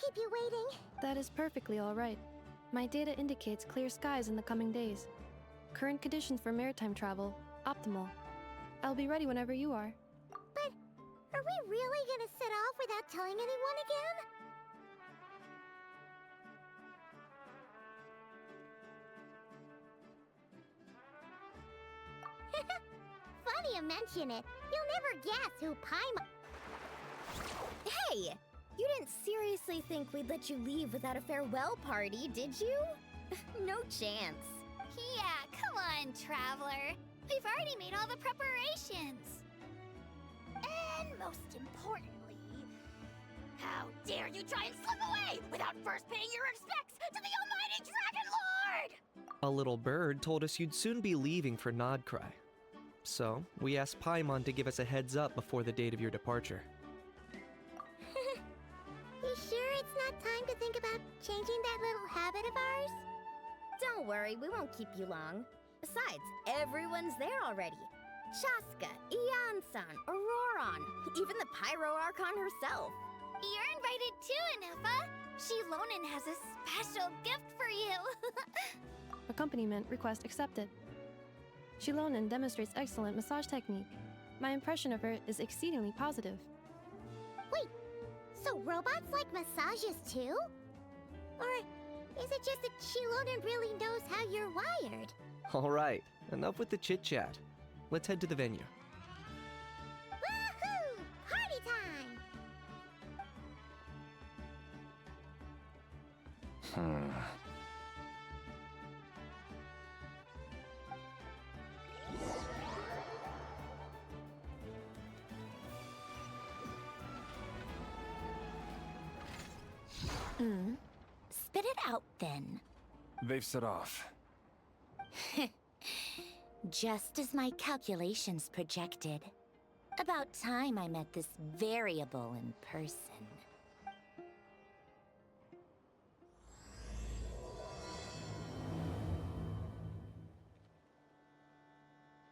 keep you waiting. That is perfectly all right. My data indicates clear skies in the coming days. Current conditions for maritime travel, optimal. I'll be ready whenever you are. But are we really gonna set off without telling anyone again? Funny you mention it. You'll never guess who Paimon... Hey! You didn't seriously think we'd let you leave without a farewell party, did you? No chance. Yeah, come on, Traveler. We've already made all the preparations. And most importantly, how dare you try and slip away without first paying your respects to the almighty Dragon Lord! A little bird told us you'd soon be leaving for Nodkrai. So, we asked Paimon to give us a heads up before the date of your departure. You sure it's not time to think about changing that little habit of ours? Don't worry, we won't keep you long. Besides, everyone's there already. Chaska, Ian-san, Auroron, even the Pyro Archon herself. You're invited too, Anefa. Shilonen has a special gift for you. Accompaniment request accepted. Shilonen demonstrates excellent massage technique. My impression of her is exceedingly positive. Wait, so robots like massages too? Or is it just that Shilonen really knows how you're wired? Alright, enough with the chit-chat. Let's head to the venue. Woohoo! Party time! Spit it out then. They've set off. Just as my calculations projected. About time I met this variable in person.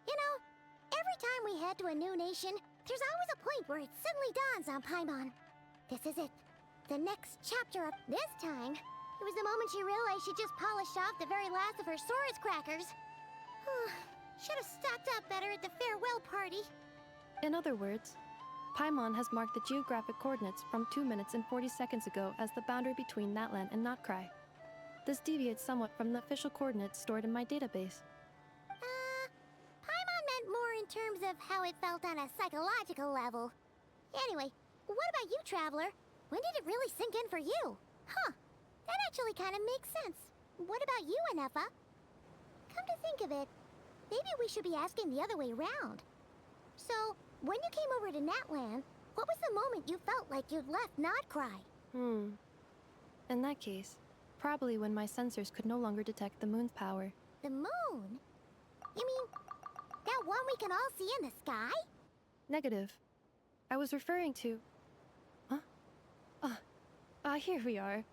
You know, every time we head to a new nation, there's always a point where it suddenly dawns on Paimon. This is it. The next chapter of this time. It was the moment she realized she just polished off the very last of her Saurus crackers. Should have stocked up better at the farewell party. In other words, Paimon has marked the geographic coordinates from 2 minutes and 40 seconds ago as the boundary between Natlan and Nodkrai. This deviates somewhat from the official coordinates stored in my database. Paimon meant more in terms of how it felt on a psychological level. Anyway, what about you, Traveler? When did it really sink in for you? Huh, that actually kind of makes sense. What about you, Anefa? Come to think of it, maybe we should be asking the other way around. So, when you came over to Natlan, what was the moment you felt like you'd left Nodkrai? In that case, probably when my sensors could no longer detect the moon's power. The moon? You mean, that one we can all see in the sky? Negative. I was referring to... Here we are.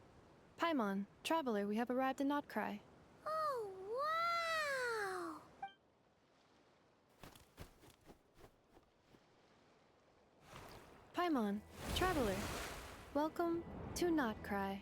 Paimon, Traveler, we have arrived in Nodkrai. Oh, wow! Paimon, Traveler, welcome to Nodkrai.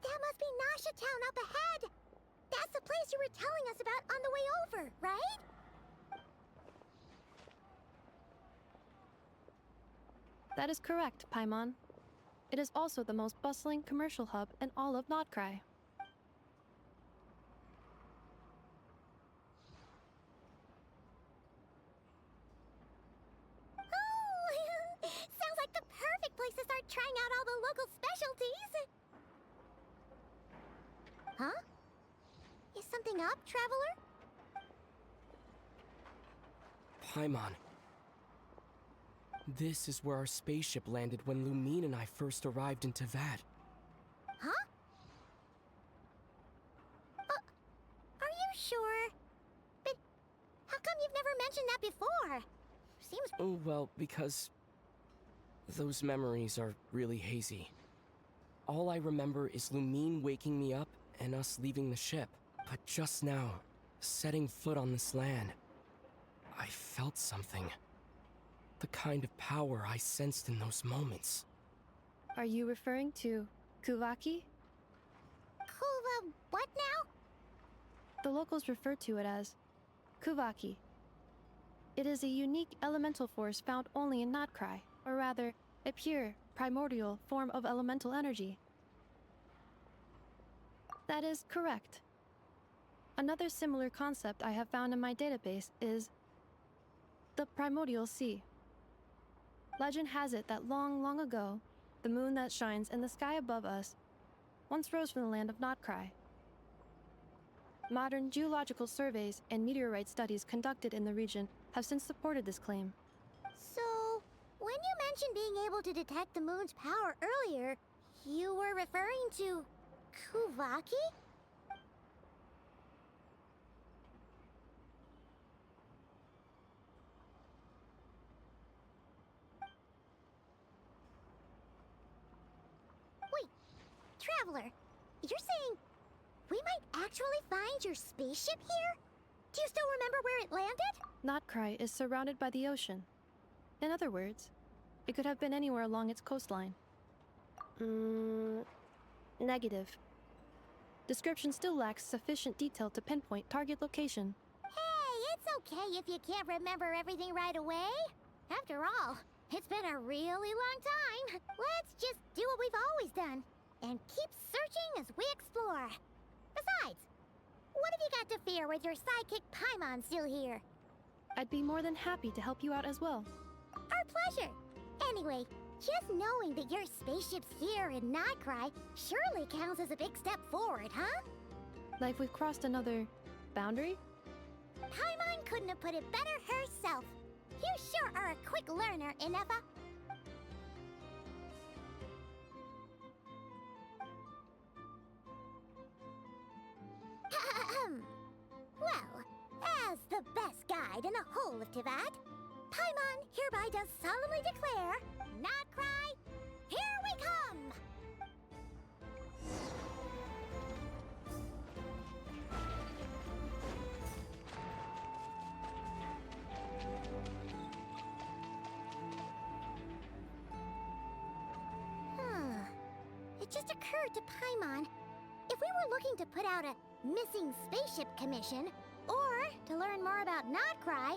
That must be Nasha Town up ahead! That's the place you were telling us about on the way over, right? That is correct, Paimon. It is also the most bustling commercial hub in all of Nodkrai. Oh, sounds like the perfect place to start trying out all the local specialties. Huh? Is something up, Traveler? Paimon. This is where our spaceship landed when Lumine and I first arrived in Teyvat. Huh? Are you sure? But how come you've never mentioned that before? Seems... Oh, well, because those memories are really hazy. All I remember is Lumine waking me up and us leaving the ship. But just now, setting foot on this land, I felt something. The kind of power I sensed in those moments. Are you referring to Kuvaki? Kuva, what now? The locals refer to it as Kuvaki. It is a unique elemental force found only in nodkrai, or rather, a pure, primordial form of elemental energy. That is correct. Another similar concept I have found in my database is the primordial sea. Legend has it that long, long ago, the moon that shines in the sky above us once rose from the land of nodkrai. Modern geological surveys and meteorite studies conducted in the region have since supported this claim. So, when you mentioned being able to detect the moon's power earlier, you were referring to Kuvaki? Wait, Traveler, you're saying we might actually find your spaceship here? Do you still remember where it landed? Nodkrai is surrounded by the ocean. In other words, it could have been anywhere along its coastline. Negative. Description still lacks sufficient detail to pinpoint target location. Hey, it's okay if you can't remember everything right away. After all, it's been a really long time. Let's just do what we've always done and keep searching as we explore. Besides, what have you got to fear with your sidekick Paimon still here? I'd be more than happy to help you out as well. Our pleasure. Anyway, just knowing that your spaceship's here in nodkrai surely counts as a big step forward, huh? Like we've crossed another boundary? Paimon couldn't have put it better herself. You sure are a quick learner, Inefa. Well, as the best guide in the whole of Tivat, Paimon hereby does solemnly declare, nodkrai, here we come! It just occurred to Paimon, if we were looking to put out a missing spaceship commission, or to learn more about nodkrai,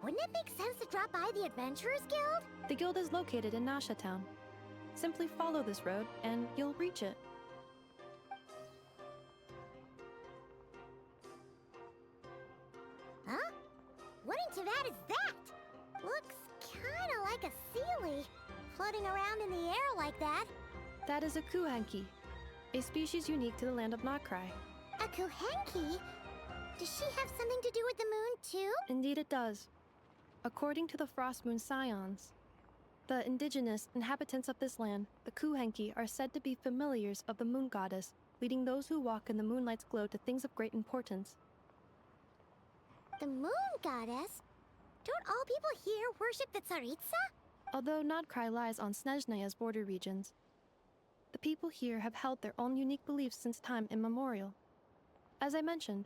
wouldn't it make sense to drop by the Adventurers Guild? The guild is located in Nasha Town. Simply follow this road and you'll reach it. Huh? What in Tivat is that? Looks kinda like a Sealy, floating around in the air like that. That is a kuhanki, a species unique to the land of nodkrai. A Kuhenki? Does she have something to do with the moon, too? Indeed it does. According to the Frost Moon Scions, the indigenous inhabitants of this land, the kuhanki, are said to be familiars of the moon goddess, leading those who walk in the moonlight's glow to things of great importance. The moon goddess? Don't all people here worship the Tsaritsa? Although nodkrai lies on Snezhnaya's border regions, the people here have held their own unique beliefs since time immemorial. As I mentioned,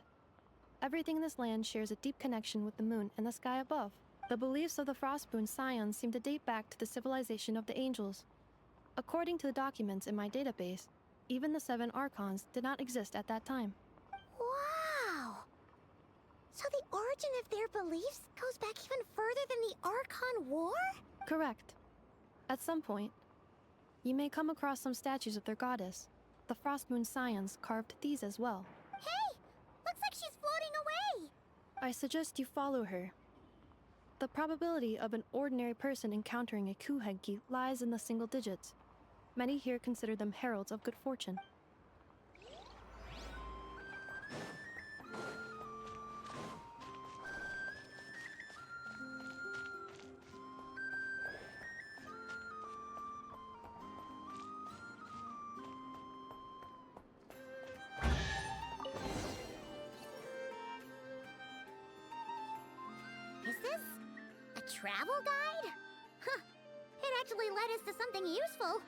everything in this land shares a deep connection with the moon and the sky above. The beliefs of the Frostmoon Scions seem to date back to the civilization of the angels. According to the documents in my database, even the 7 Archons did not exist at that time. Wow! So the origin of their beliefs goes back even further than the Archon War? Correct. At some point, you may come across some statues of their goddess. The Frostmoon Scions carved these as well. Hey! Looks like she's floating away! I suggest you follow her. The probability of an ordinary person encountering a kuhenki lies in the single digits. Many here consider them heralds of good fortune. Is this a travel guide? Huh. It actually led us to something useful.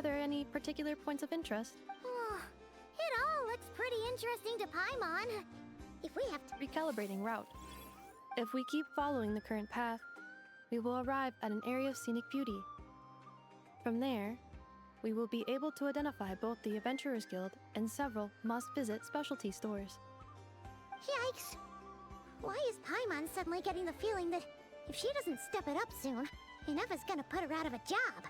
Are there any particular points of interest? Oh, it all looks pretty interesting to Paimon. If we have to... Recalibrating route. If we keep following the current path, we will arrive at an area of scenic beauty. From there, we will be able to identify both the Adventurers Guild and several must-visit specialty stores. Yikes! Why is Paimon suddenly getting the feeling that if she doesn't step it up soon, enough is gonna put her out of a job?